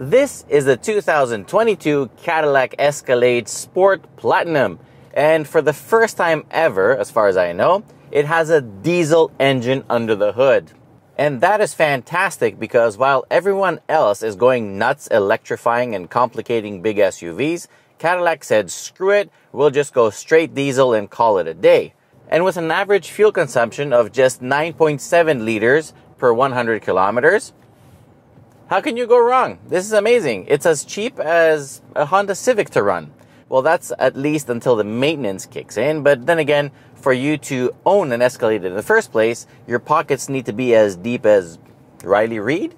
This is the 2022 Cadillac Escalade Sport Platinum, and for the first time ever, as far as I know, it has a diesel engine under the hood. And that is fantastic because while everyone else is going nuts electrifying and complicating big SUVs, Cadillac said, screw it, we'll just go straight diesel and call it a day. And with an average fuel consumption of just 9.7 liters per 100 kilometers, how can you go wrong? This is amazing. It's as cheap as a Honda Civic to run. Well, that's at least until the maintenance kicks in. But then again, for you to own an Escalade in the first place, your pockets need to be as deep as Riley Reid.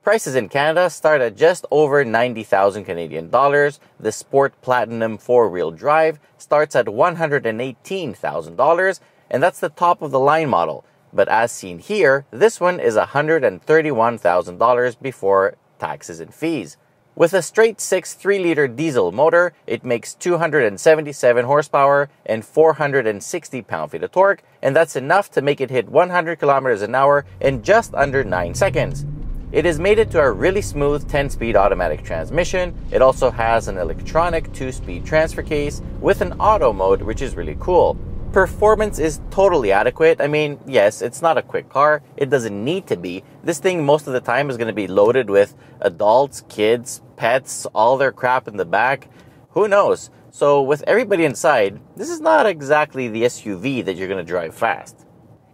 Prices in Canada start at just over 90,000 Canadian dollars. The Sport Platinum 4-wheel drive starts at $118,000, and that's the top of the line model. But as seen here, this one is $131,000 before taxes and fees. With a straight 6 3-liter diesel motor, it makes 277 horsepower and 460 pound-feet of torque, and that's enough to make it hit 100 kilometers an hour in just under 9 seconds. It is mated to a really smooth 10-speed automatic transmission. It also has an electronic 2-speed transfer case with an auto mode, which is really cool. Performance is totally adequate. I mean, yes, it's not a quick car. It doesn't need to be. This thing most of the time is going to be loaded with adults, kids, pets, all their crap in the back. Who knows? So with everybody inside, this is not exactly the SUV that you're going to drive fast.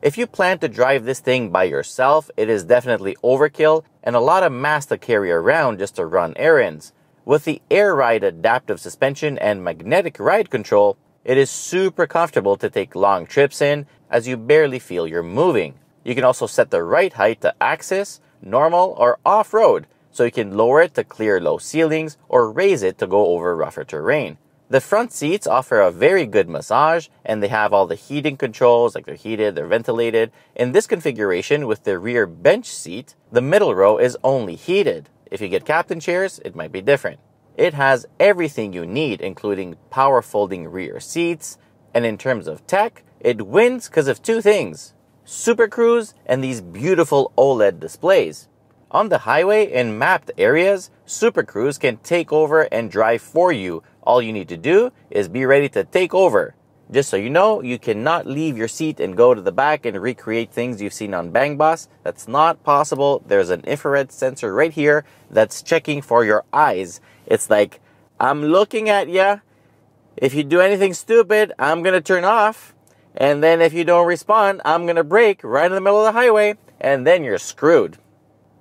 If you plan to drive this thing by yourself, it is definitely overkill and a lot of mass to carry around just to run errands. With the Air Ride adaptive suspension and magnetic ride control, it is super comfortable to take long trips in as you barely feel you're moving. You can also set the right height to access, normal, or off-road, so you can lower it to clear low ceilings or raise it to go over rougher terrain. The front seats offer a very good massage, and they have all the heating controls, like they're heated, they're ventilated. In this configuration with the rear bench seat, the middle row is only heated. If you get captain chairs, it might be different. It has everything you need, including power folding rear seats, and in terms of tech, it wins because of two things: Super Cruise and these beautiful OLED displays. On the highway in mapped areas, Super Cruise can take over and drive for you. All you need to do is be ready to take over. Just so you know, you cannot leave your seat and go to the back and recreate things you've seen on Bang Bus. That's not possible. There's an infrared sensor right here that's checking for your eyes. It's like, I'm looking at ya. If you do anything stupid, I'm going to turn off. And then if you don't respond, I'm going to brake right in the middle of the highway. And then you're screwed.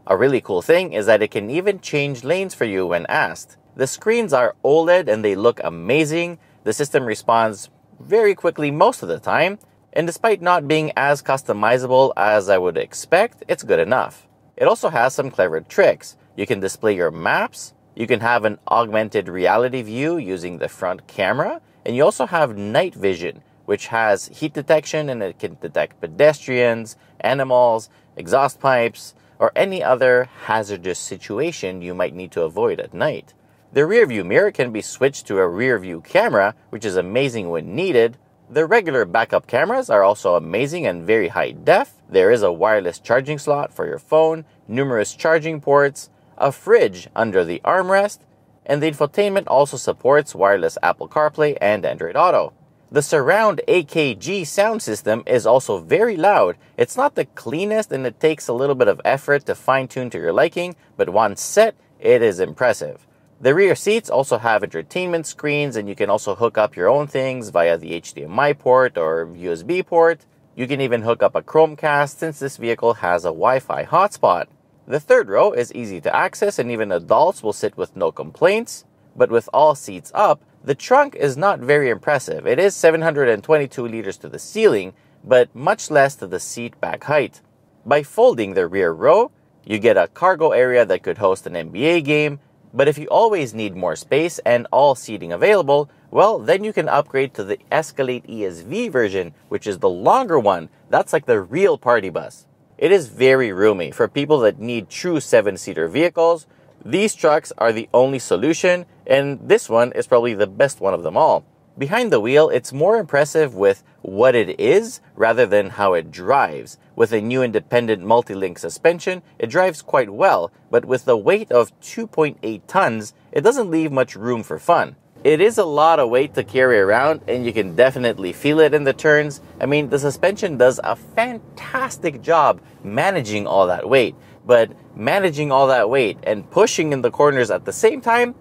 A really cool thing is that it can even change lanes for you when asked. The screens are OLED and they look amazing. The system responds very quickly most of the time. And despite not being as customizable as I would expect, it's good enough. It also has some clever tricks. You can display your maps. You can have an augmented reality view using the front camera, and you also have night vision, which has heat detection and it can detect pedestrians, animals, exhaust pipes, or any other hazardous situation you might need to avoid at night. The rear view mirror can be switched to a rear view camera, which is amazing when needed. The regular backup cameras are also amazing and very high def. There is a wireless charging slot for your phone, numerous charging ports, a fridge under the armrest, and the infotainment also supports wireless Apple CarPlay and Android Auto. The surround AKG sound system is also very loud. It's not the cleanest and it takes a little bit of effort to fine-tune to your liking, but once set, it is impressive. The rear seats also have entertainment screens, and you can also hook up your own things via the HDMI port or USB port. You can even hook up a Chromecast since this vehicle has a Wi-Fi hotspot. The third row is easy to access and even adults will sit with no complaints. But with all seats up, the trunk is not very impressive. It is 722 liters to the ceiling, but much less to the seat back height. By folding the rear row, you get a cargo area that could host an NBA game. But if you always need more space and all seating available, well, then you can upgrade to the Escalade ESV version, which is the longer one. That's like the real party bus. It is very roomy. For people that need true 7-seater vehicles, these trucks are the only solution, and this one is probably the best one of them all. Behind the wheel, it's more impressive with what it is rather than how it drives. With a new independent multi-link suspension, it drives quite well, but with the weight of 2.8 tons, it doesn't leave much room for fun. It is a lot of weight to carry around, and you can definitely feel it in the turns. I mean, the suspension does a fantastic job managing all that weight, but managing all that weight and pushing in the corners at the same time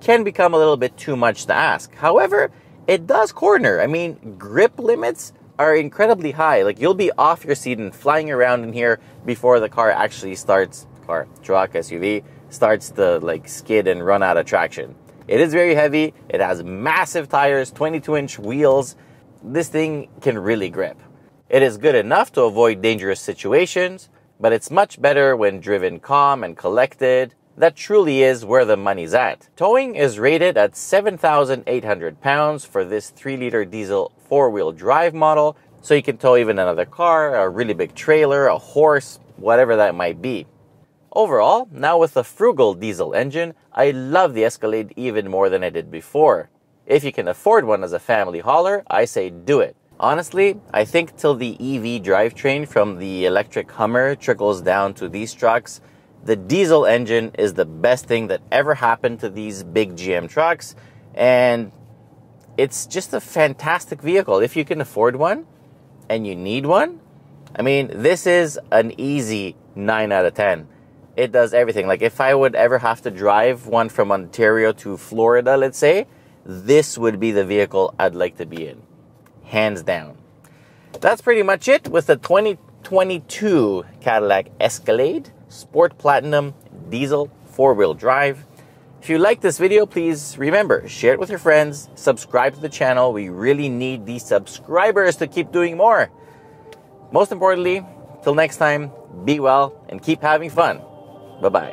can become a little bit too much to ask. However, it does corner. I mean, grip limits are incredibly high. Like, you'll be off your seat and flying around in here before the car actually starts, truck, SUV, starts to like skid and run out of traction. It is very heavy. It has massive tires, 22-inch wheels. This thing can really grip. It is good enough to avoid dangerous situations, but it's much better when driven calm and collected. That truly is where the money's at. Towing is rated at 7,800 pounds for this 3-liter diesel 4-wheel drive model, so you can tow even another car, a really big trailer, a horse, whatever that might be. Overall, now with the frugal diesel engine, I love the Escalade even more than I did before. If you can afford one as a family hauler, I say do it. Honestly, I think till the EV drivetrain from the electric Hummer trickles down to these trucks, the diesel engine is the best thing that ever happened to these big GM trucks, and it's just a fantastic vehicle. If you can afford one and you need one, I mean, this is an easy 9 out of 10. It does everything. Like, if I would ever have to drive one from Ontario to Florida, let's say, this would be the vehicle I'd like to be in. Hands down. That's pretty much it with the 2022 Cadillac Escalade Sport Platinum Diesel 4-wheel drive. If you like this video, please remember, share it with your friends, subscribe to the channel. We really need these subscribers to keep doing more. Most importantly, till next time, be well and keep having fun. Bye-bye.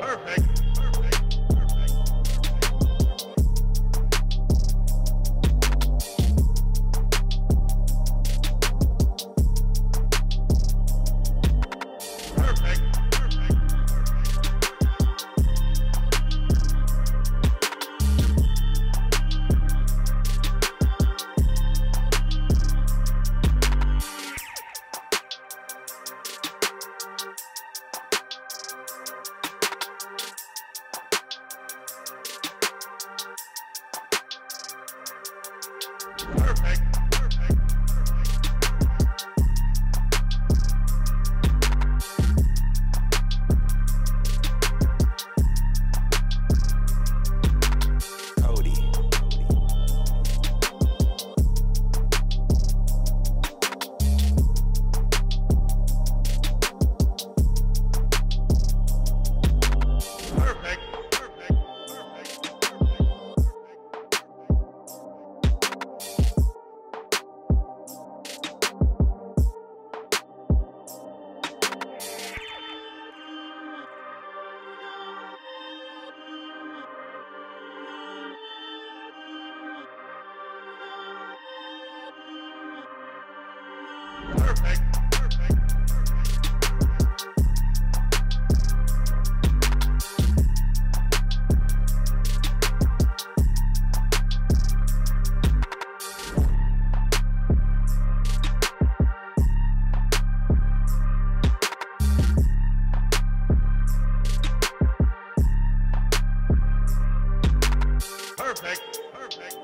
Perfect. Perfect.